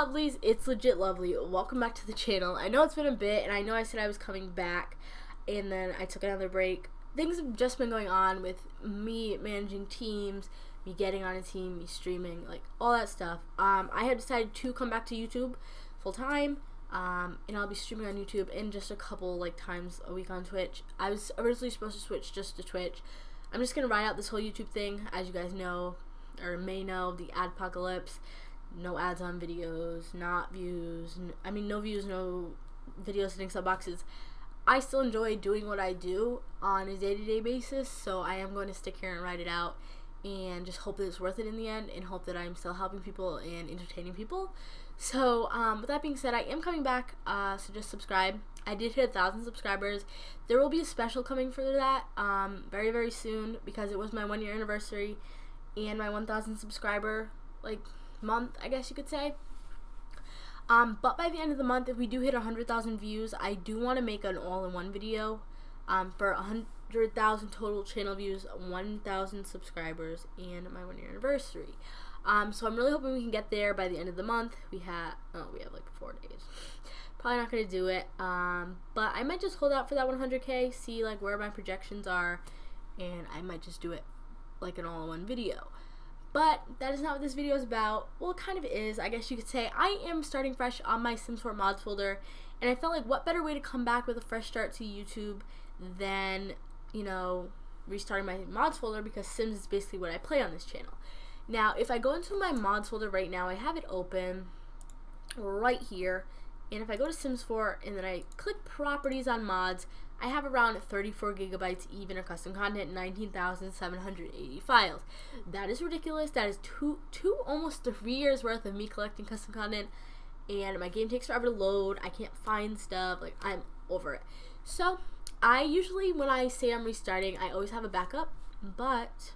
Lovelies, it's LegitLovely. Welcome back to the channel. I know it's been a bit, and I know I said I was coming back, and then I took another break. Things have just been going on with me managing teams, me getting on a team, me streaming, like all that stuff. I had decided to come back to YouTube full time, and I'll be streaming on YouTube and just a couple times a week on Twitch. I was originally supposed to switch just to Twitch. I'm just gonna ride out this whole YouTube thing, as you guys know or may know, the adpocalypse. No ads on videos, not views. No views, no videos hitting sub boxes. I still enjoy doing what I do on a day-to-day basis, so I am going to stick here and ride it out and just hope that it's worth it in the end, and hope that I'm still helping people and entertaining people. So with that being said, I am coming back, so just subscribe. I did hit 1,000 subscribers. There will be a special coming for that very, very soon, because it was my 1-year anniversary and my 1,000 subscriber month, I guess you could say. But by the end of the month, if we do hit 100,000 views, I do want to make an all-in-one video for 100,000 total channel views, 1,000 subscribers, and my 1-year anniversary. So I'm really hoping we can get there by the end of the month. We have like 4 days. Probably not gonna do it, but I might just hold out for that 100K, see where my projections are, and I might just do it like an all-in-one video. But that is not what this video is about. Well, it kind of is, I guess you could say. I am starting fresh on my Sims 4 mods folder, and I felt like what better way to come back with a fresh start to YouTube than, restarting my mods folder, because Sims is basically what I play on this channel. Now, if I go into my mods folder right now, I have it open right here, and if I go to Sims 4 and then I click properties on mods, I have around 34 gigabytes even of custom content, 19,780 files. That is ridiculous. That is almost 3 years worth of me collecting custom content, and my game takes forever to load. I can't find stuff. I'm over it. So I usually, when I say I'm restarting, I always have a backup, but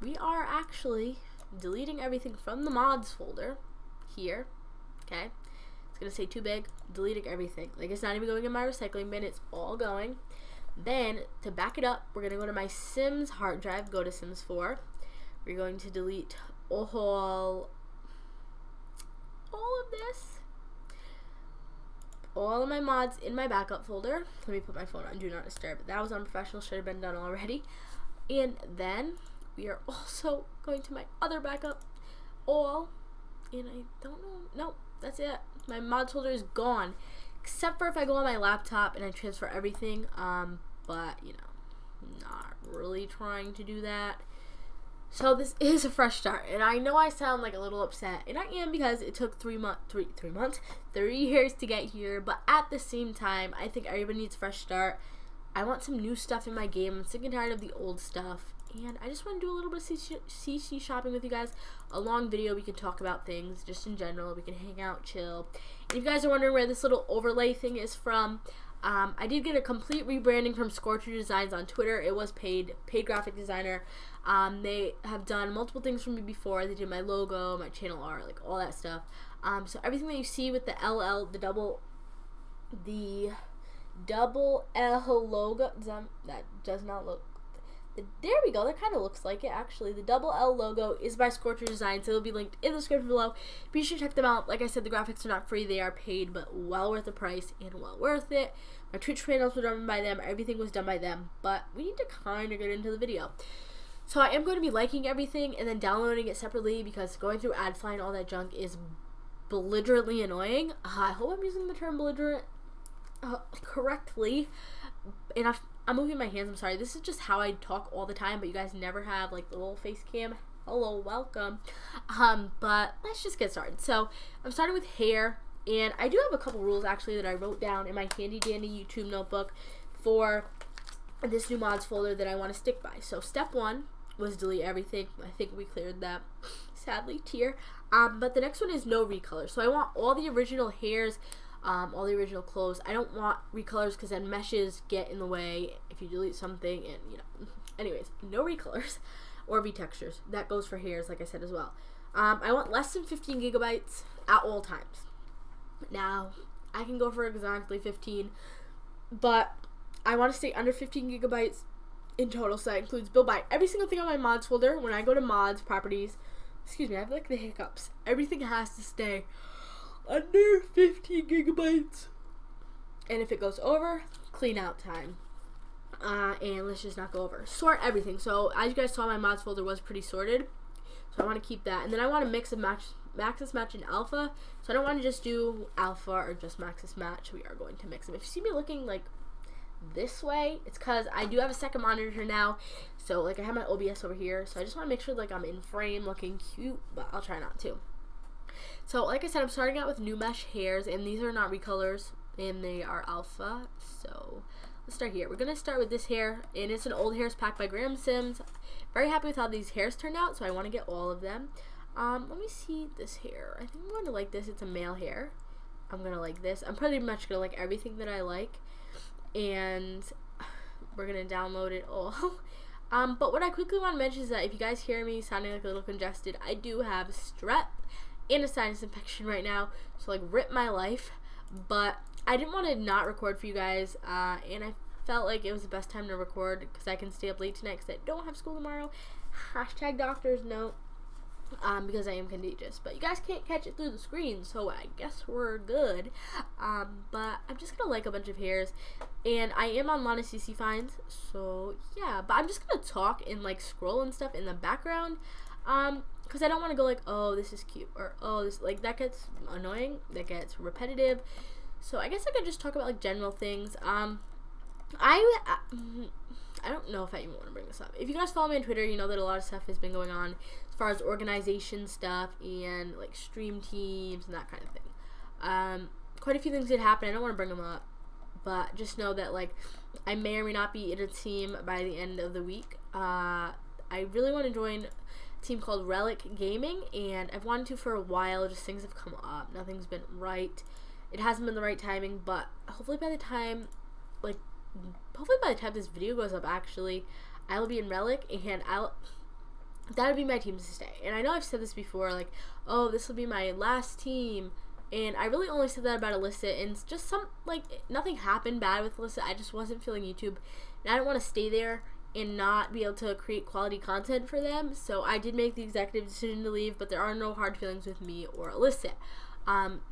we are actually deleting everything from the mods folder here. Okay, it's gonna say too big, deleting everything. It's not even going in my recycling bin, it's all going. Then to back it up, we're gonna go to my Sims hard drive, go to Sims 4. We're going to delete all of this, all of my mods in my backup folder. Let me put my phone on do not disturb. That was unprofessional, should have been done already. And then we are also going to my other backup, and I don't know, nope, that's it. My mods folder is gone, except for if I go on my laptop and I transfer everything, but not really trying to do that. So this is a fresh start, and I know I sound a little upset, and I am, because it took 3 years to get here, but at the same time, I think everybody needs a fresh start. I want some new stuff in my game. I'm sick and tired of the old stuff, and I just want to do a little bit of CC shopping with you guys. A long video, we can talk about things just in general. We can hang out, chill. And if you guys are wondering where this little overlay thing is from, I did get a complete rebranding from Scorcher Designs on Twitter. It was paid graphic designer. They have done multiple things for me before. They did my logo, my channel art, all that stuff. So everything that you see with the double L logo, that does not look, there we go, that kind of looks like it actually. The double L logo is by Scorcher Design, so it'll be linked in the description below. Be sure to check them out. Like I said, the graphics are not free, they are paid, but well worth the price and well worth it. My Twitch channels were done by them, everything was done by them, but we need to kind of get into the video. So I am going to be liking everything and then downloading it separately, because going through AdFly and all that junk is belligerently annoying. I hope I'm using the term belligerent correctly. And I'm moving my hands, I'm sorry. This is just how I talk all the time, but you guys never have the little face cam. Hello, welcome. But let's just get started. So I'm starting with hair, and I do have a couple rules actually that I wrote down in my handy dandy YouTube notebook for this new mods folder that I want to stick by. So step 1 was delete everything. I think we cleared that. Sadly, tear. But the next one is no recolor. So I want all the original hairs, all the original clothes. I don't want recolors, because then meshes get in the way if you delete something, and anyways, no recolors or retextures. That goes for hairs, like I said as well. I want less than 15 gigabytes at all times. Now I can go for exactly 15, but I want to stay under 15 gigabytes in total, so that includes build by every single thing on my mods folder. When I go to mods, properties, excuse me, I have like the hiccups. Everything has to stay under 15 gigabytes. And if it goes over, clean out time. And let's just not go over. Sort everything. So as you guys saw, my mods folder was pretty sorted. So I want to keep that. And then I want to mix and match, Maxis match and alpha. So I don't want to just do alpha or just Maxis match. We are going to mix them. If you see me looking like this way, it's because I do have a second monitor now. So like I have my OBS over here. So I just want to make sure like I'm in frame looking cute, but I'll try not to. So like I said, I'm starting out with new mesh hairs, and these are not recolors, and they are alpha. So let's start here. We're going to start with this hair, and it's an old hairs pack by Graham Sims. Very happy with how these hairs turned out, so I want to get all of them. Let me see this hair. I think I'm going to like this. It's a male hair. I'm going to like this. I'm pretty much going to like everything that I like, and we're going to download it all. But what I quickly want to mention is that if you guys hear me sounding like a little congested, I do have strep and a sinus infection right now, so like rip my life. But I didn't want to not record for you guys, and I felt like it was the best time to record because I can stay up late tonight because I don't have school tomorrow. Hashtag doctor's note, because I am contagious. But you guys can't catch it through the screen, so I guess we're good. But I'm just gonna like a bunch of hairs, and I am on Lana CC finds, so yeah. But I'm just gonna talk and like scroll and stuff in the background, because I don't want to go like, oh, this is cute, or oh, this, like, that gets annoying, that gets repetitive. So I guess I could just talk about like general things. I don't know if I even want to bring this up. If you guys follow me on Twitter, you know that a lot of stuff has been going on as far as organization stuff and like stream teams and that kind of thing. Quite a few things did happen. I don't want to bring them up, but just know that like I may or may not be in a team by the end of the week. I really want to join a team called Relic Gaming, and I've wanted to for a while. Just things have come up. Nothing's been right. It hasn't been the right timing, but hopefully by the time this video goes up, actually, I will be in Relic, and that'll be my team to stay. And I know I've said this before, like, oh, this will be my last team, and I really only said that about Illicit, and it's just nothing happened bad with Illicit. I just wasn't feeling YouTube, and I don't want to stay there and not be able to create quality content for them. So I did make the executive decision to leave, but there are no hard feelings with me or Illicit.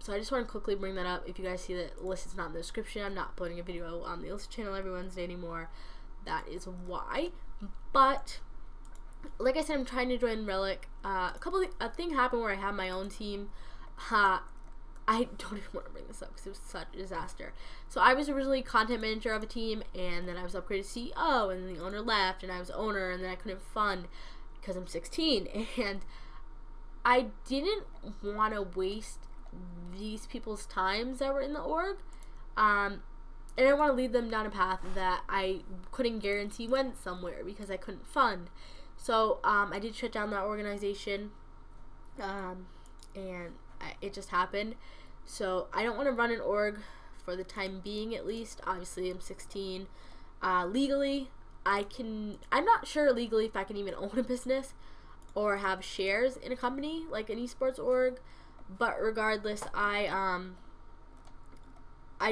So I just want to quickly bring that up. If you guys see that Illicit's not in the description, I'm not uploading a video on the Illicit channel every Wednesday anymore. That is why. But like I said, I'm trying to join Relic. A thing happened where I have my own team. I don't even want to bring this up because it was such a disaster. So I was originally content manager of a team, and then I was upgraded to CEO, and then the owner left, and I was owner, and then I couldn't fund because I'm 16, and I didn't want to waste these people's times that were in the org, and I didn't want to lead them down a path that I couldn't guarantee went somewhere because I couldn't fund. So I did shut down that organization, and it just happened. So I don't want to run an org for the time being, at least. Obviously I'm 16. Legally I'm not sure legally if I can even own a business or have shares in a company like an esports org. But regardless, I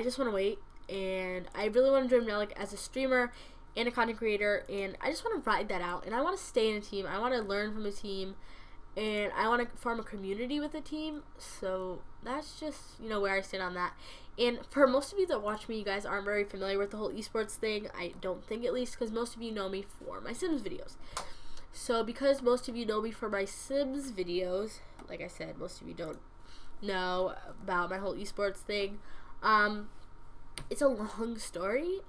just want to wait, and I really want to join Relic as a streamer and a content creator, and I just want to ride that out, and I want to stay in a team. I want to learn from a team, and I want to form a community with a team. So that's just, you know, where I stand on that. And for most of you that watch me, you guys aren't very familiar with the whole esports thing. I don't think, at least, because most of you know me for my Sims videos. So because most of you know me for my Sims videos, like I said, most of you don't know about my whole esports thing. It's a long story,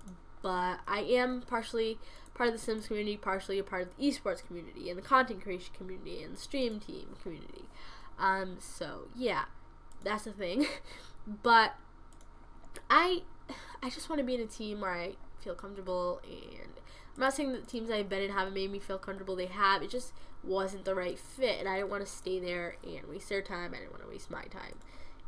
but I am partially part of the Sims community, partially a part of the esports community, and the content creation community, and the stream team community. So yeah, that's the thing. But I just want to be in a team where I feel comfortable, and I'm not saying that the teams I've been in haven't made me feel comfortable. They have. It just wasn't the right fit, and I didn't want to stay there and waste their time. I didn't want to waste my time,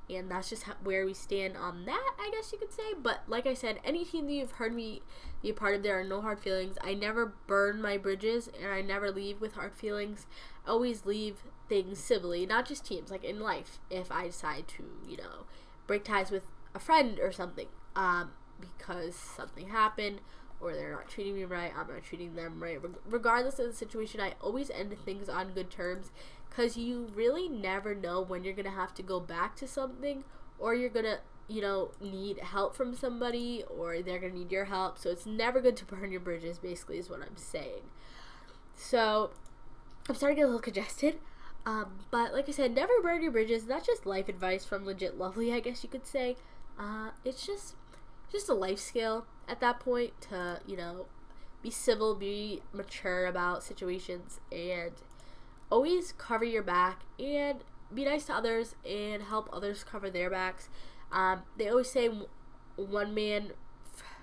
and that's just where we stand on that, I guess you could say. But like I said, any team that you've heard me be a part of, there are no hard feelings. I never burn my bridges, and I never leave with hard feelings. I always leave things civilly, not just teams, like in life. If I decide to, you know, break ties with a friend or something, because something happened, or they're not treating me right, I'm not treating them right. Regardless of the situation, I always end things on good terms, because you really never know when you're gonna have to go back to something, or you're gonna, you know, need help from somebody, or they're gonna need your help. So it's never good to burn your bridges, basically, is what I'm saying. So I'm starting to get a little congested. But like I said, never burn your bridges. That's just life advice from LegitLovely, I guess you could say. It's just a life skill at that point to, you know, be civil, be mature about situations, and always cover your back and be nice to others and help others cover their backs. They always say one man,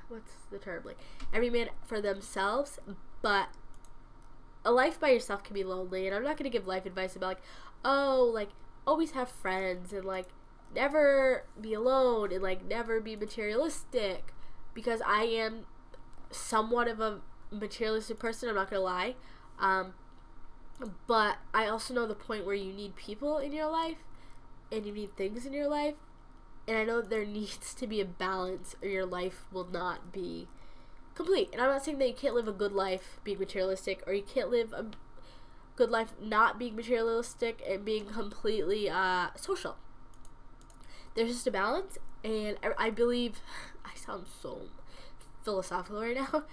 what's the term? Like, every man for themselves, but a life by yourself can be lonely. And I'm not going to give life advice about, like, oh, like, always have friends and, like, never be alone and, like, never be materialistic, because I am somewhat of a materialistic person, I'm not going to lie. But I also know the point where you need people in your life and you need things in your life, and I know there needs to be a balance or your life will not be complete. And I'm not saying that you can't live a good life being materialistic, or you can't live a good life not being materialistic and being completely social. There's just a balance, and I believe, I sound so philosophical right now,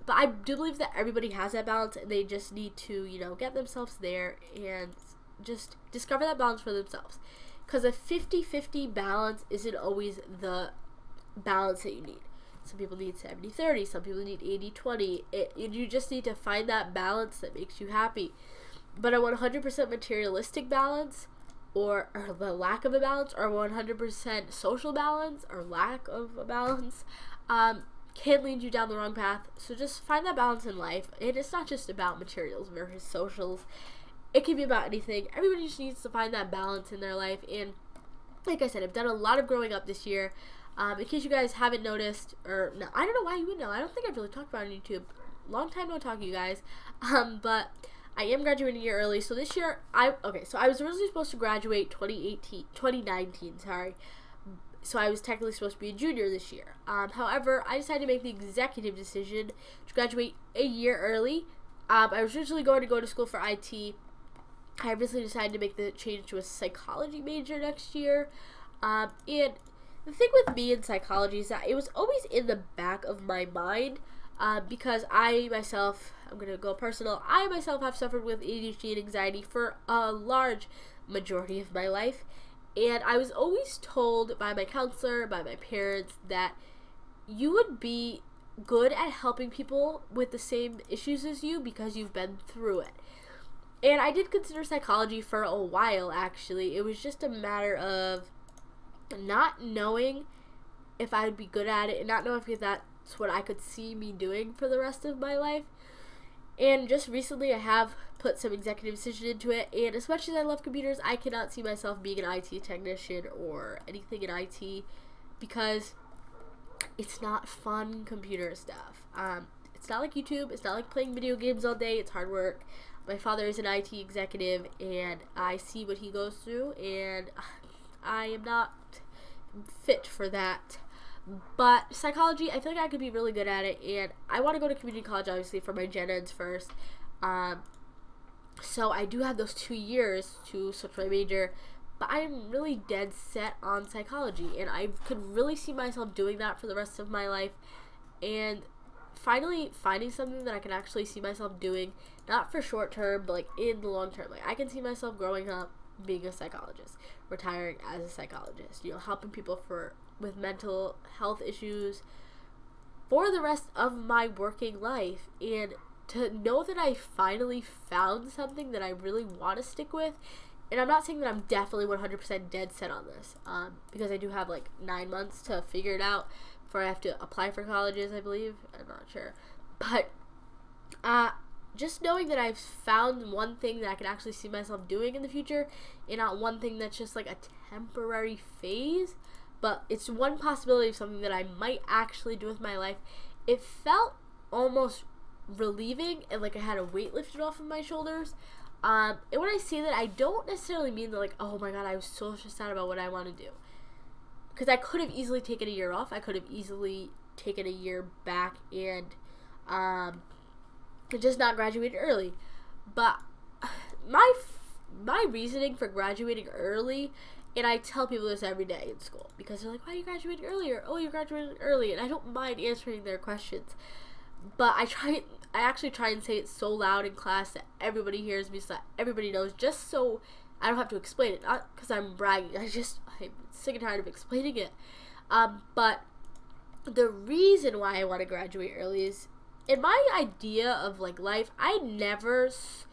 but I do believe that everybody has that balance, and they just need to, you know, get themselves there and just discover that balance for themselves. Because a 50-50 balance isn't always the balance that you need. Some people need 70-30, some people need 80-20. You just need to find that balance that makes you happy. But a 100% materialistic balance, or the lack of a balance, or 100% social balance, or lack of a balance, can lead you down the wrong path. So just find that balance in life. And it's not just about materials versus socials. It can be about anything. Everybody just needs to find that balance in their life. And like I said, I've done a lot of growing up this year. In case you guys haven't noticed, or no, I don't know why you would know. I don't think I've really talked about it on YouTube. Long time no talk, you guys. But I am graduating a year early. So this year, so I was originally supposed to graduate 2019, sorry. So I was technically supposed to be a junior this year. However, I decided to make the executive decision to graduate a year early. I was originally going to go to school for IT. I recently decided to make the change to a psychology major next year. And the thing with me in psychology is that it was always in the back of my mind, because I myself, I'm going to go personal, I myself have suffered with ADHD and anxiety for a large majority of my life. And I was always told by my counselor, by my parents, that you would be good at helping people with the same issues as you because you've been through it. And I did consider psychology for a while, actually. It was just a matter of not knowing if I would be good at it and not knowing if that's what I could see me doing for the rest of my life. And just recently I have put some executive decision into it, and as much as I love computers, I cannot see myself being an IT technician or anything in IT, because it's not fun computer stuff. It's not like YouTube, it's not like playing video games all day, it's hard work. My father is an IT executive, and I see what he goes through, and I am not fit for that. But psychology, I feel like I could be really good at it, and I want to go to community college, obviously, for my gen eds first. So I do have those 2 years to switch my major, but I'm really dead set on psychology, and I could really see myself doing that for the rest of my life, and finally finding something that I can actually see myself doing, not for short term, but like in the long term. Like, I can see myself growing up being a psychologist, retiring as a psychologist, you know, helping people with mental health issues for the rest of my working life. And to know that I finally found something that I really want to stick with, and I'm not saying that I'm definitely 100% dead set on this, because I do have like 9 months to figure it out before I have to apply for colleges, I believe. I'm not sure. But just knowing that I've found one thing that I can actually see myself doing in the future, and not one thing that's just like a temporary phase, but it's one possibility of something that I might actually do with my life. It felt almost relieving, and like I had a weight lifted off of my shoulders. And when I say that, I don't necessarily mean that like, oh my god, I was so stressed out about what I want to do. Because I could have easily taken a year off. I could have easily taken a year back and just not graduated early. But my my reasoning for graduating early, and I tell people this every day in school, because they're like, why are you graduating earlier? Oh, you're graduating early, and I don't mind answering their questions, but I actually try and say it so loud in class that everybody hears me, so that everybody knows, just so I don't have to explain it, not because I'm bragging, I'm sick and tired of explaining it, but the reason why I want to graduate early is, in my idea of, like, life, I was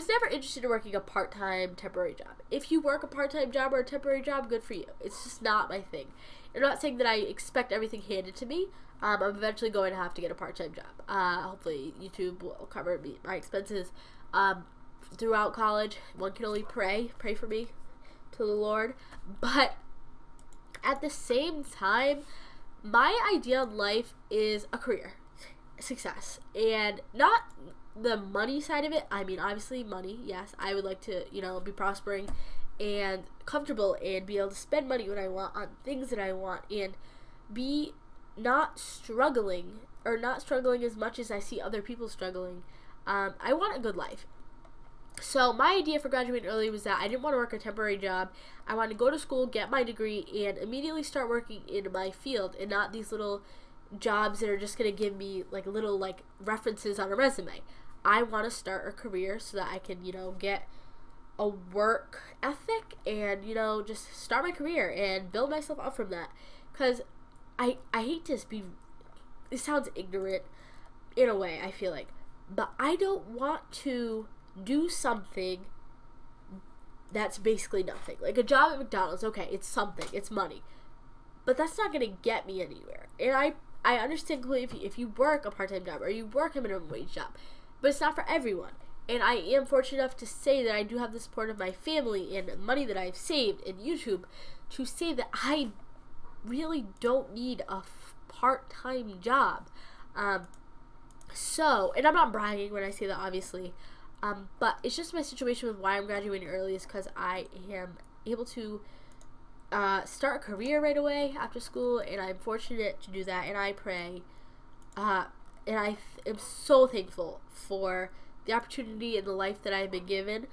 never interested in working a part-time temporary job. If you work a part-time job or a temporary job, good for you. It's just not my thing. I'm not saying that I expect everything handed to me. I'm eventually going to have to get a part-time job. Hopefully YouTube will cover my expenses throughout college. One can only pray for me to the Lord. But at the same time, my idea in life is a career, success, and not the money side of it. I mean, obviously money, yes, I would like to, be prospering and comfortable and be able to spend money when I want on things that I want, and be not struggling as much as I see other people struggling. I want a good life. So my idea for graduating early was that I didn't want to work a temporary job. I wanted to go to school, get my degree, and immediately start working in my field, and not these little jobs that are just going to give me little references on a resume. I want to start a career so that I can, get a work ethic and, just start my career and build myself up from that. Because I hate to it sounds ignorant in a way, I feel like, but I don't want to do something that's basically nothing. Like a job at McDonald's, okay, it's something, it's money, but that's not going to get me anywhere. And I understand completely if you work a part-time job or you work a minimum wage job, but it's not for everyone. And I am fortunate enough to say that I do have the support of my family and money that I've saved in YouTube to say that I really don't need a part-time job. So, and I'm not bragging when I say that, obviously, but it's just my situation with why I'm graduating early is because I am able to start a career right away after school, and I'm fortunate to do that, and I pray, and I am so thankful for the opportunity and the life that I've been given.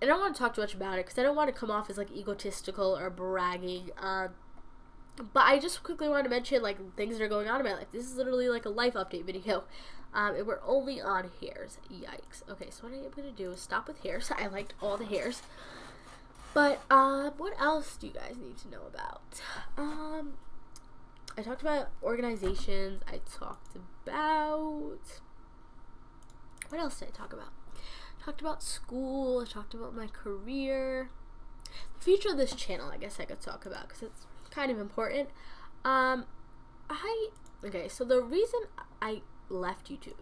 And I don't want to talk too much about it because I don't want to come off as egotistical or bragging, but I just quickly want to mention things that are going on in my life. This is literally a life update video, and we're only on hairs. Yikes. Okay, so what I am going to do is stop with hairs. I liked all the hairs. But, what else do you guys need to know about? I talked about organizations. I talked about... What else did I talk about? I talked about school. I talked about my career. The future of this channel, I guess I could talk about, because it's kind of important. Okay, so the reason I left YouTube,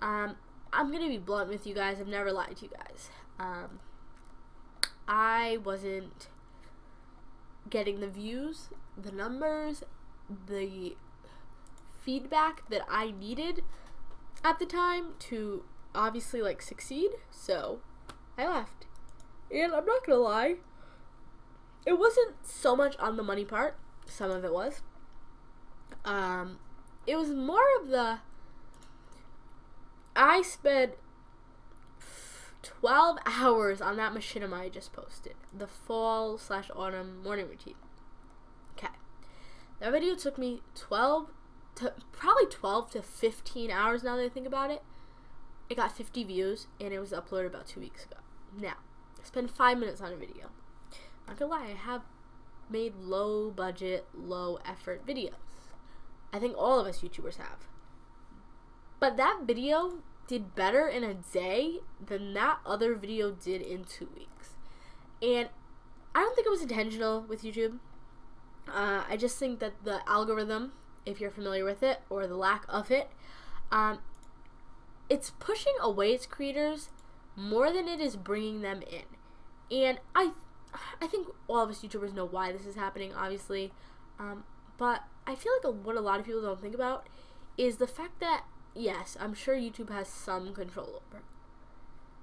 I'm going to be blunt with you guys. I've never lied to you guys. I wasn't getting the views, the numbers, the feedback that I needed at the time to obviously succeed, so I left. And I'm not gonna lie, it wasn't so much on the money part. Some of it was. It was more of I spent 12 hours on that machinima I just posted. The fall/autumn morning routine. Okay. That video took me probably 12 to 15 hours now that I think about it. It got 50 views and it was uploaded about 2 weeks ago. Now, I spent 5 minutes on a video. Not gonna lie, I have made low budget, low effort videos. I think all of us YouTubers have. But that video did better in a day than that other video did in 2 weeks. And I don't think it was intentional with YouTube. I just think that the algorithm, if you're familiar with it, or the lack of it, it's pushing away its creators more than it is bringing them in. And I think all of us YouTubers know why this is happening, obviously. But I feel like what a lot of people don't think about is the fact that, yes, I'm sure YouTube has some control over,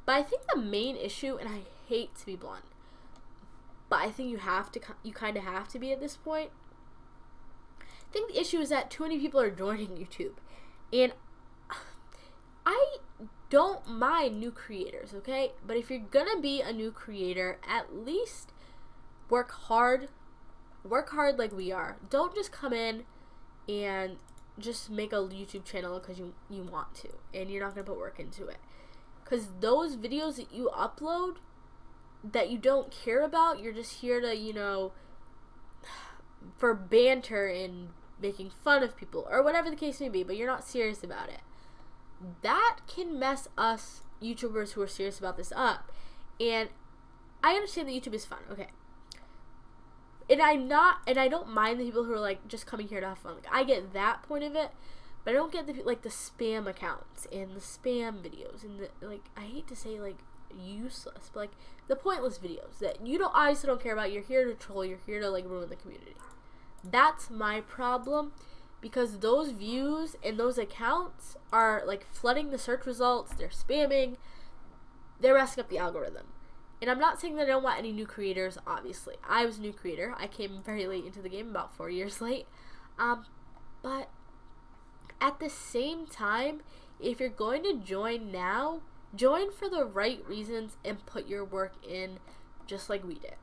but I think the main issue, and I hate to be blunt, but I think you kind of have to be at this point. I think the issue is that too many people are joining YouTube, and I don't mind new creators, okay? But if you're gonna be a new creator, at least work hard like we are. Don't just come in and just make a YouTube channel because you want to and you're not gonna put work into it. Because those videos that you upload that you don't care about, you're just here to, you know, for banter and making fun of people or whatever the case may be, but you're not serious about it. That can mess us YouTubers who are serious about this up. And I understand that YouTube is fun, okay. And I don't mind the people who are like just coming here to have fun. Like, I get that point of it, but I don't get the spam accounts and the spam videos and the, like, I hate to say like useless, but like the pointless videos that you don't obviously don't care about. You're here to troll. You're here to like ruin the community. That's my problem, because those views and those accounts are like flooding the search results. They're spamming. They're messing up the algorithm. And I'm not saying that I don't want any new creators, obviously. I was a new creator. I came very late into the game, about 4 years late. But at the same time, if you're going to join now, join for the right reasons and put your work in just like we did.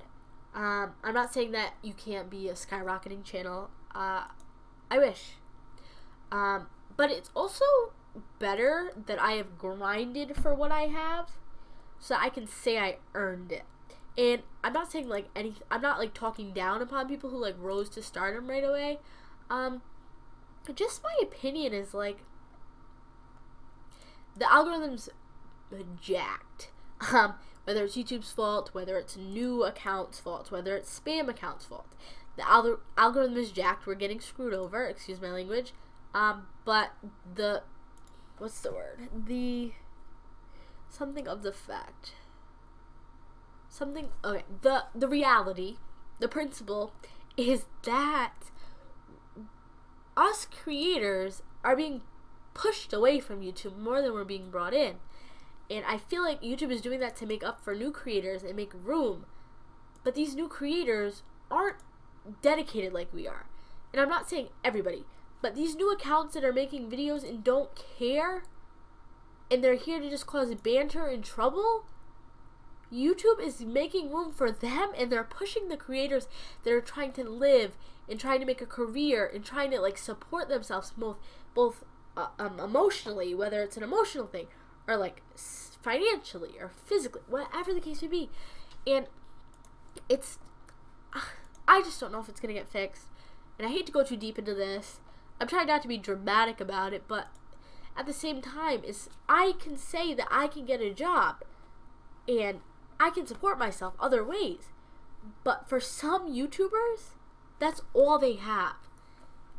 I'm not saying that you can't be a skyrocketing channel. I wish. But it's also better that I have grinded for what I have, so I can say I earned it. And I'm not saying like anything, I'm not like talking down upon people who like rose to stardom right away. Just my opinion is like, the algorithm's jacked. Whether it's YouTube's fault, whether it's new accounts' fault, whether it's spam accounts' fault. The algorithm is jacked. We're getting screwed over, excuse my language. But the, what's the word? Something of the fact. Something, okay, the reality, the principle is that us creators are being pushed away from YouTube more than we're being brought in. And I feel like YouTube is doing that to make up for new creators and make room. But these new creators aren't dedicated like we are. And I'm not saying everybody, but these new accounts that are making videos and don't care, and they're here to just cause banter and trouble, YouTube is making room for them, and they're pushing the creators that are trying to live and trying to make a career and trying to like support themselves both emotionally, whether it's an emotional thing, or like financially or physically, whatever the case may be. And it's, I just don't know if it's gonna get fixed. And I hate to go too deep into this. I'm trying not to be dramatic about it, but at the same time, I can say that I can get a job and I can support myself other ways. But for some YouTubers, that's all they have.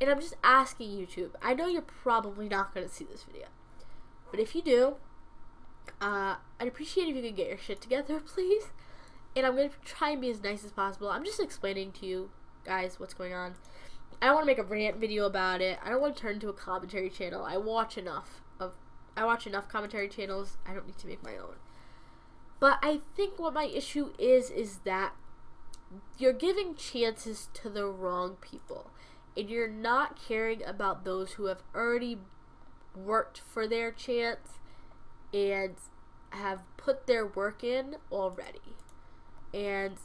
And I'm just asking YouTube, I know you're probably not going to see this video, but if you do, I'd appreciate if you could get your shit together, please. And I'm going to try and be as nice as possible. I'm just explaining to you guys what's going on. I don't want to make a rant video about it. I don't want to turn into a commentary channel. I watch enough commentary channels. I don't need to make my own. But I think what my issue is that you're giving chances to the wrong people, and you're not caring about those who have already worked for their chance and have put their work in already. And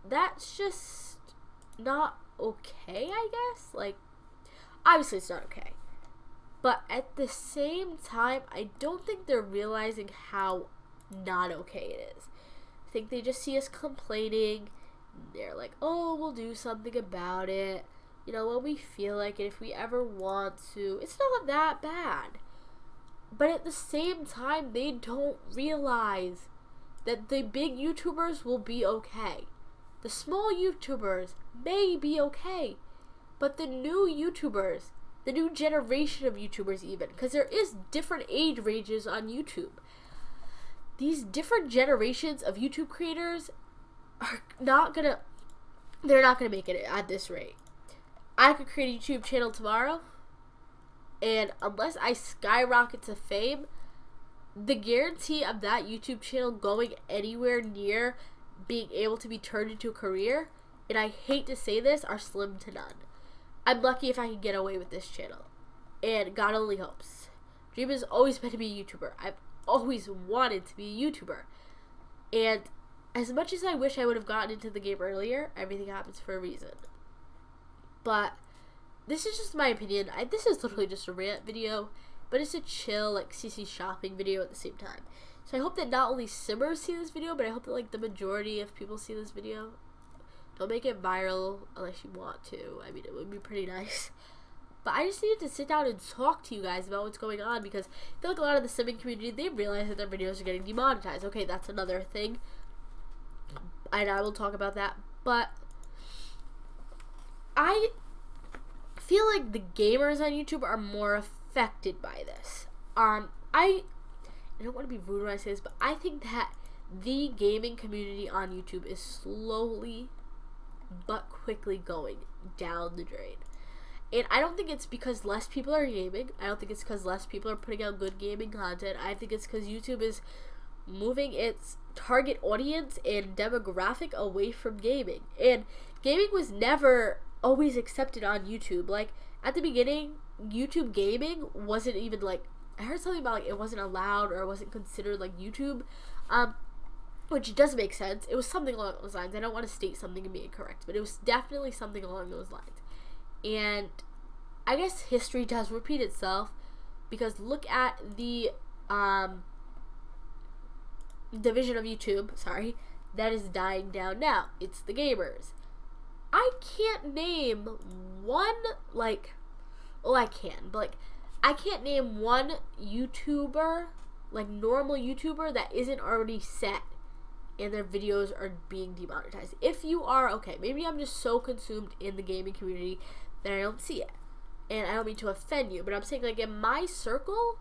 that's just not okay, I guess. Like, obviously it's not okay, but at the same time, I don't think they're realizing how not okay it is. I think they just see us complaining. They're like, oh, we'll do something about it, you know, when we feel like it, if we ever want to. It's not that bad. But at the same time, they don't realize that the big YouTubers will be okay. The small YouTubers may be okay, but the new YouTubers, the new generation of YouTubers even, because there is different age ranges on YouTube. These different generations of YouTube creators are they're not gonna make it at this rate. I could create a YouTube channel tomorrow, and unless I skyrocket to fame, the guarantee of that YouTube channel going anywhere near being able to be turned into a career, and I hate to say this, are slim to none. I'm lucky if I can get away with this channel, and God only hopes. dream has always been to be a YouTuber. I've always wanted to be a YouTuber. And as much as I wish I would have gotten into the game earlier, everything happens for a reason. But this is just my opinion. This is literally just a rant video, but it's a chill, like, CC shopping video at the same time. So I hope that not only Simmers see this video, but I hope that, like, the majority of people see this video. Don't make it viral unless you want to. I mean, it would be pretty nice. But I just needed to sit down and talk to you guys about what's going on, because I feel like a lot of the simming community, they realize that their videos are getting demonetized. Okay, that's another thing, and I will talk about that. But I feel like the gamers on YouTube are more affected by this. I don't want to be rude when I say this, but I think that the gaming community on YouTube is slowly but quickly going down the drain. And I don't think it's because less people are gaming. I don't think it's because less people are putting out good gaming content. I think it's because YouTube is moving its target audience and demographic away from gaming. And gaming was never always accepted on YouTube. Like, at the beginning, YouTube gaming wasn't even, like, I heard something about, like, it wasn't allowed or it wasn't considered, like, YouTube. Which does make sense. It was something along those lines. I don't want to state something and be incorrect, but it was definitely something along those lines. And I guess history does repeat itself, because look at the division of YouTube, that is dying down now. It's the gamers. I can't name one, like, well, I can, but, like, I can't name one YouTuber, like, normal YouTuber that isn't already set and their videos are being demonetized. If you are, okay, maybe I'm just so consumed in the gaming community that I don't see it. And I don't mean to offend you, but I'm saying, like, in my circle,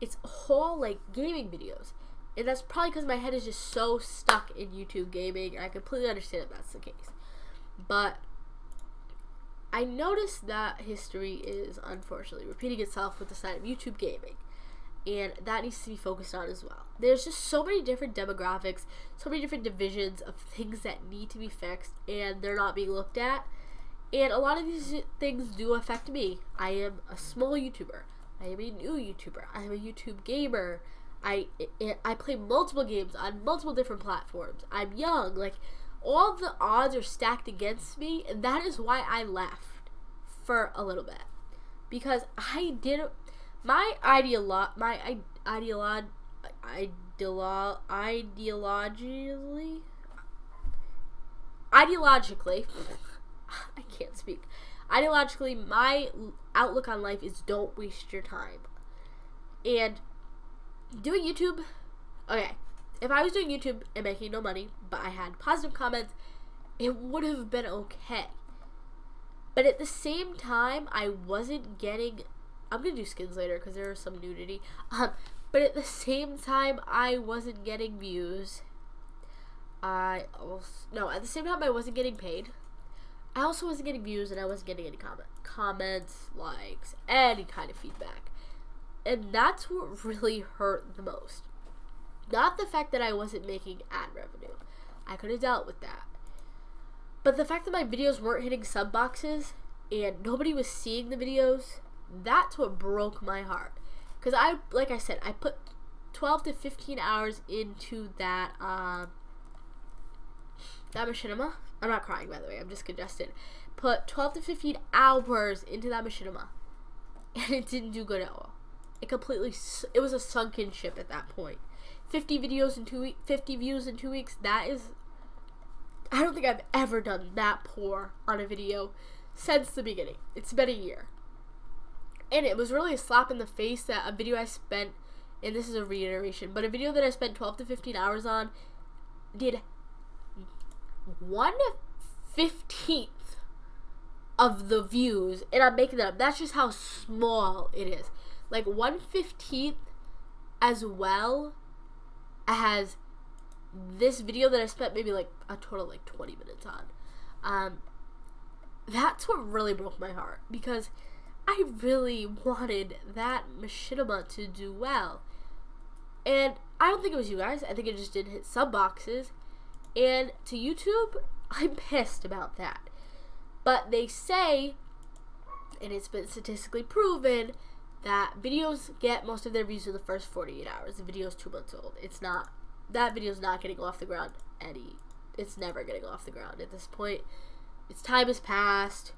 it's all, like, gaming videos. And that's probably because my head is just so stuck in YouTube gaming, and I completely understand if that's the case. But I noticed that history is unfortunately repeating itself with the side of YouTube gaming. And that needs to be focused on as well. There's just so many different demographics, so many different divisions of things that need to be fixed, and they're not being looked at. And a lot of these things do affect me. I am a small YouTuber. I am a new YouTuber. I am a YouTube gamer. I play multiple games on multiple different platforms. I'm young. Like, all the odds are stacked against me, and that is why I left for a little bit. Because I didn't... ideologically, I can't speak. Ideologically, my outlook on life is don't waste your time. And doing YouTube, okay, if I was doing YouTube and making no money, but I had positive comments, it would have been okay. But at the same time, I wasn't getting... I'm going to do skins later because there is some nudity. But at the same time, I wasn't getting views. At the same time, I wasn't getting paid. I also wasn't getting views, and I wasn't getting any comments, likes, any kind of feedback. And that's what really hurt the most. Not the fact that I wasn't making ad revenue. I could have dealt with that. But the fact that my videos weren't hitting sub boxes, and nobody was seeing the videos... that's what broke my heart. Because like I said, I put 12 to 15 hours into that machinima. I'm not crying, by the way, I'm just congested. Put 12 to 15 hours into that machinima, and it didn't do good at all. It was a sunken ship at that point. 50 views in 2 weeks, that is, I don't think I've ever done that poor on a video since the beginning. It's been a year. And it was really a slap in the face that a video I spent, and this is a reiteration, but a video that I spent 12 to 15 hours on did 1/15 of the views, and I'm making that up. That's just how small it is. Like 1/15 as well as this video that I spent maybe like a total like 20 minutes on. That's what really broke my heart, because I really wanted that machinima to do well. And I don't think it was you guys. I think it just didn't hit sub boxes. And to YouTube, I'm pissed about that. But they say, and it's been statistically proven, that videos get most of their views in the first 48 hours. The video's 2 months old. It's not, that video's not getting off the ground it's never getting off the ground at this point. Its time has passed.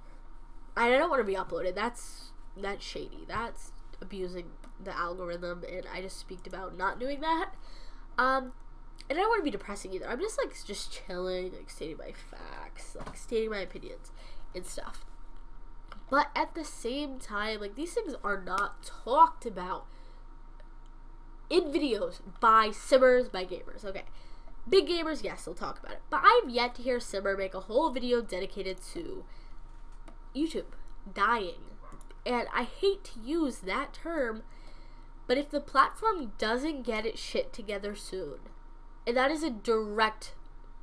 I don't want to re-upload it. That's shady. That's abusing the algorithm, and I just speak about not doing that. And I don't want to be depressing either. I'm just like just chilling, like stating my facts, like stating my opinions and stuff. But at the same time, like, these things are not talked about in videos by simmers, by gamers. Okay, big gamers, yes, they'll talk about it. But I've yet to hear Simmer make a whole video dedicated to YouTube dying. And I hate to use that term, but if the platform doesn't get its shit together soon, and that is a direct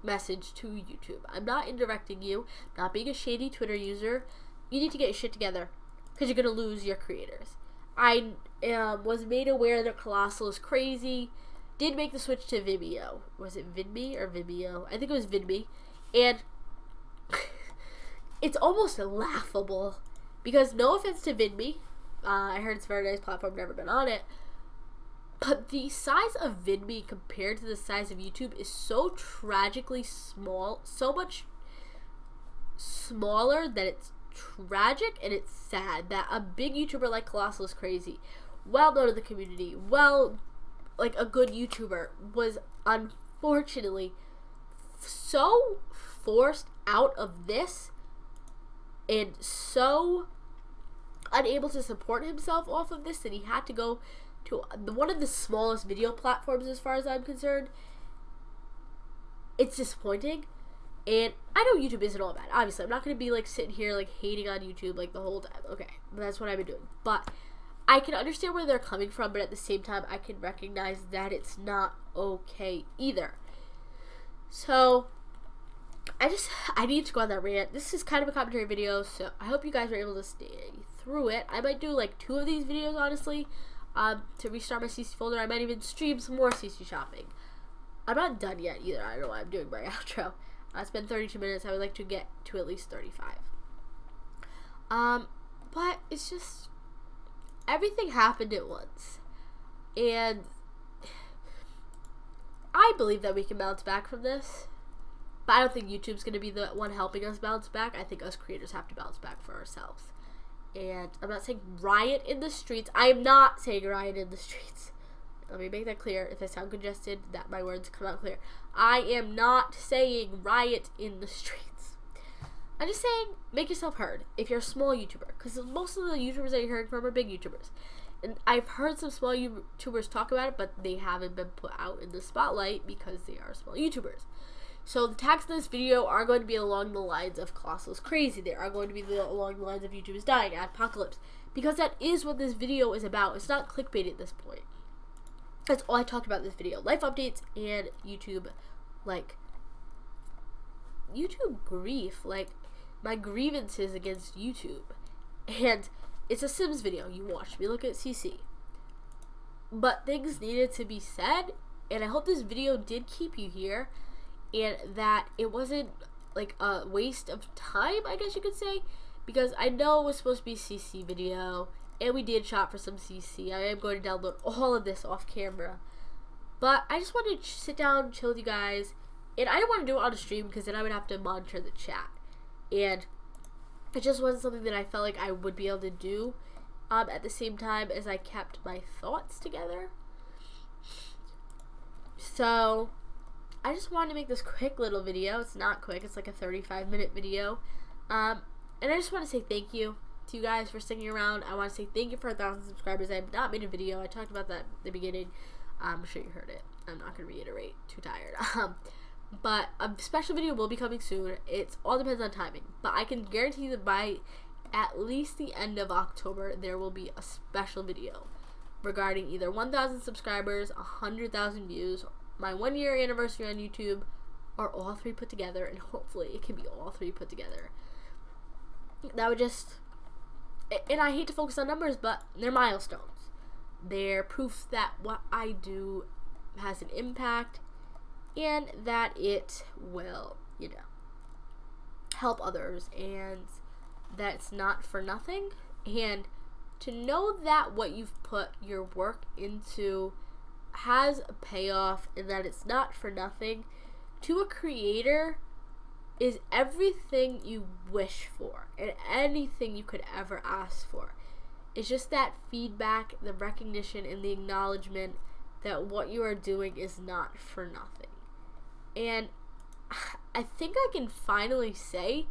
message to YouTube. I'm not indirecting you, not being a shady Twitter user. You need to get your shit together, because you're going to lose your creators. I was made aware that Colossal is crazy. Did make the switch to Vimeo. Was it Vidme or Vimeo? I think it was Vidme. And it's almost laughable, because no offense to Vidme, I heard it's a very nice platform, never been on it, but the size of Vidme compared to the size of YouTube is so tragically small, so much smaller that it's tragic and it's sad that a big YouTuber like Colossal is crazy, well known in the community, well, like a good YouTuber, was unfortunately so forced out of this and so unable to support himself off of this that he had to go to one of the smallest video platforms as far as I'm concerned. It's disappointing. And I know YouTube isn't all bad. Obviously, I'm not going to be like sitting here like hating on YouTube like the whole time. Okay, that's what I've been doing. But I can understand where they're coming from, but at the same time, I can recognize that it's not okay either. So I need to go on that rant. This is kind of a commentary video, so I hope you guys were able to stay through it. I might do like 2 of these videos, honestly, to restart my CC folder. I might even stream some more CC shopping. I'm not done yet either. I don't know why I'm doing my outro. It's been 32 minutes. I would like to get to at least 35. But it's just, everything happened at once. And I believe that we can bounce back from this. But I don't think YouTube's going to be the one helping us bounce back. I think us creators have to bounce back for ourselves. And I'm not saying riot in the streets. I am not saying riot in the streets. Let me make that clear. If I sound congested, that my words come out clear. I am not saying riot in the streets. I'm just saying make yourself heard if you're a small YouTuber. Because most of the YouTubers that you're hearing from are big YouTubers. And I've heard some small YouTubers talk about it, but they haven't been put out in the spotlight because they are small YouTubers. So the tags in this video are going to be along the lines of Colossal's crazy. They are going to be along the lines of YouTube is dying, apocalypse. Because that is what this video is about. It's not clickbait at this point. That's all I talked about in this video. Life updates and YouTube, like, YouTube grief. Like, my grievances against YouTube. And it's a Sims video. You watched me look at CC. But things needed to be said. And I hope this video did keep you here. And that it wasn't like a waste of time, I guess you could say, because I know it was supposed to be a CC video, and we did shop for some CC. I am going to download all of this off camera, but I just wanted to sit down, chill with you guys, and I didn't want to do it on a stream because then I would have to monitor the chat, and it just wasn't something that I felt like I would be able to do at the same time as I kept my thoughts together. So I just wanted to make this quick little video. It's not quick. It's like a 35-minute video. And I just want to say thank you to you guys for sticking around. I want to say thank you for 1,000 subscribers. I have not made a video. I talked about that at the beginning. I'm sure you heard it. I'm not going to reiterate. Too tired. But a special video will be coming soon. It all depends on timing. But I can guarantee you that by at least the end of October, there will be a special video regarding either 1,000 subscribers, 100,000 views, my 1-year anniversary on YouTube, or all 3 put together, and hopefully it can be all 3 put together. That would just, and I hate to focus on numbers, but they're milestones. They're proof that what I do has an impact, and that it will, you know, help others, and that's not for nothing. And to know that what you've put your work into has a payoff and that it's not for nothing, to a creator, is everything you wish for and anything you could ever ask for. It's just that feedback, the recognition, and the acknowledgement that what you are doing is not for nothing. And I think I can finally say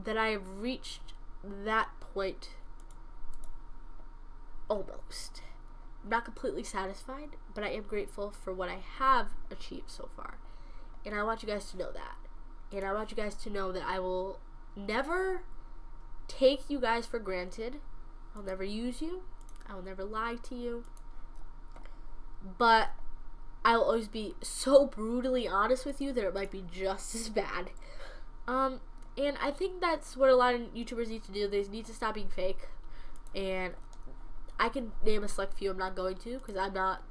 that I have reached that point almost. I'm not completely satisfied, but I am grateful for what I have achieved so far. And I want you guys to know that. And I want you guys to know that I will never take you guys for granted. I'll never use you. I will never lie to you. But I will always be so brutally honest with you that it might be just as bad. And I think that's what a lot of YouTubers need to do. They need to stop being fake. And I can name a select few. I'm not going to, because I'm not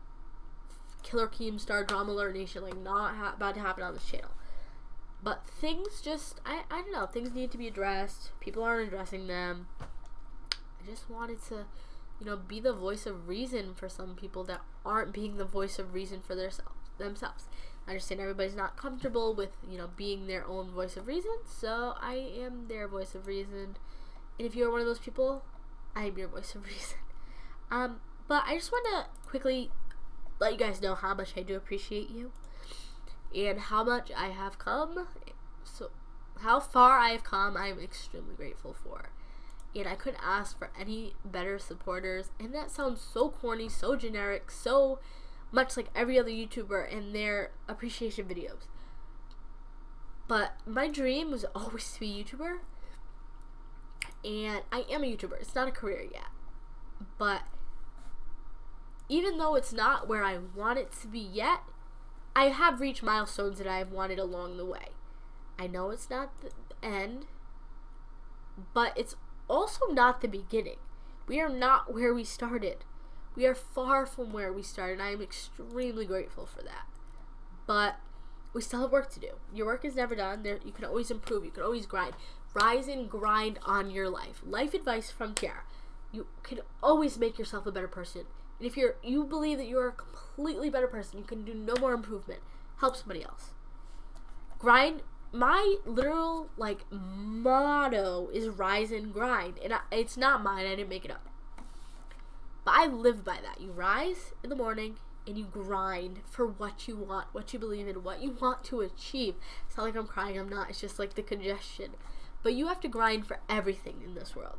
Killer Keemstar, Drama Alert Nation, like, not about to happen on this channel. But things just, I don't know, things need to be addressed. People aren't addressing them. I just wanted to, you know, be the voice of reason for some people that aren't being the voice of reason for themselves. I understand everybody's not comfortable with, you know, being their own voice of reason, so I am their voice of reason. And if you're one of those people, I am your voice of reason. But I just want to quickly let you guys know how much I do appreciate you and how much I have come. So how far I have come, I am extremely grateful for. And I couldn't ask for any better supporters. And that sounds so corny, so generic, so much like every other YouTuber and their appreciation videos. But my dream was always to be a YouTuber. And I am a YouTuber. It's not a career yet. But even though it's not where I want it to be yet, I have reached milestones that I have wanted along the way. I know it's not the end, but it's also not the beginning. We are not where we started. We are far from where we started, and I am extremely grateful for that. But we still have work to do. Your work is never done. You can always improve. You can always grind. Rise and grind on your life. Life advice from Tiara. You can always make yourself a better person. And if you believe that you're a completely better person, you can do no more improvement. Help somebody else. Grind. My literal, like, motto is rise and grind. And it's not mine. I didn't make it up. But I live by that. You rise in the morning and you grind for what you want, what you believe in, what you want to achieve. It's not like I'm crying. I'm not. It's just like the congestion. But you have to grind for everything in this world.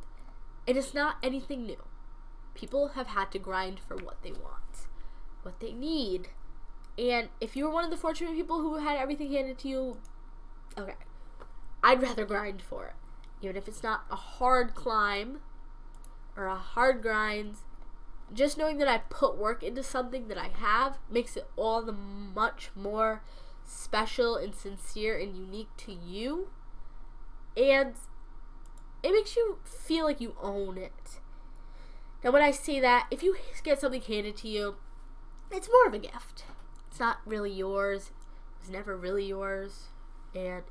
And it's not anything new. People have had to grind for what they want, what they need. And if you were one of the fortunate people who had everything handed to you, okay, I'd rather grind for it. Even if it's not a hard climb or a hard grind, just knowing that I put work into something that I have makes it all the much more special and sincere and unique to you. And it makes you feel like you own it. Now, when I say that, if you get something handed to you, it's more of a gift. It's not really yours. It was never really yours. And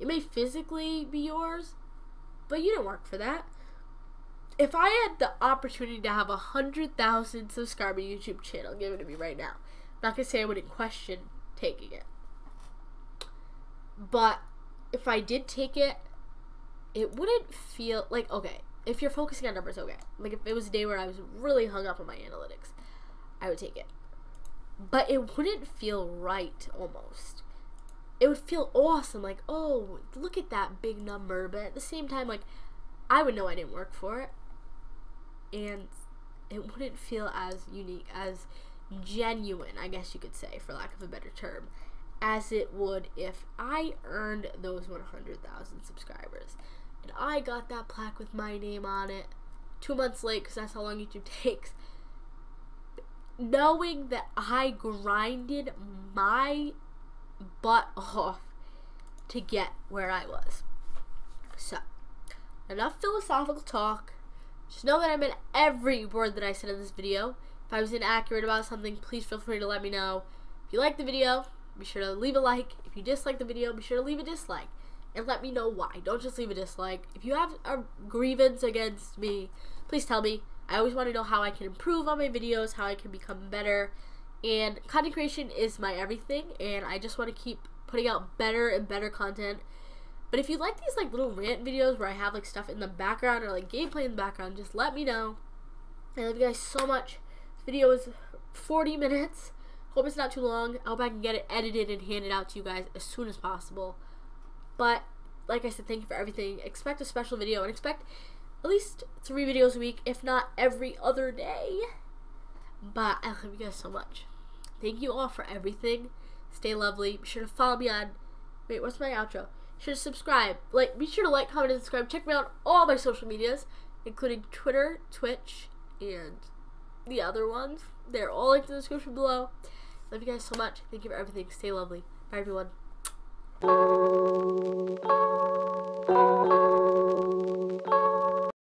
it may physically be yours, but you didn't work for that. If I had the opportunity to have 100,000 subscriber YouTube channel given to me right now, I'm not going to say I wouldn't question taking it. But if I did take it, it wouldn't feel like, okay, if you're focusing on numbers, okay. Like, if it was a day where I was really hung up on my analytics, I would take it. But it wouldn't feel right, almost. It would feel awesome, like, oh, look at that big number. But at the same time, like, I would know I didn't work for it. And it wouldn't feel as unique, as genuine, I guess you could say, for lack of a better term, as it would if I earned those 100,000 subscribers. And I got that plaque with my name on it 2 months late, because that's how long YouTube takes. Knowing that I grinded my butt off to get where I was. So, enough philosophical talk. Just know that I meant every word that I said in this video. If I was inaccurate about something, please feel free to let me know. If you like the video, be sure to leave a like. If you dislike the video, be sure to leave a dislike. And let me know why. Don't just leave a dislike. If you have a grievance against me, please tell me. I always want to know how I can improve on my videos, how I can become better. And content creation is my everything, and I just want to keep putting out better and better content. But if you like these like little rant videos where I have like stuff in the background or like gameplay in the background, just let me know. I love you guys so much. This video is 40 minutes. Hope it's not too long. I hope I can get it edited and handed out to you guys as soon as possible. But like I said, thank you for everything. Expect a special video and expect at least 3 videos a week, if not every other day. But I love you guys so much. Thank you all for everything. Stay lovely. Be sure to follow me on... Wait, what's my outro? Be sure to subscribe. Be sure to like, comment, and subscribe. Check me out on all my social medias, including Twitter, Twitch, and the other ones. They're all linked in the description below. Love you guys so much. Thank you for everything. Stay lovely. Bye, everyone.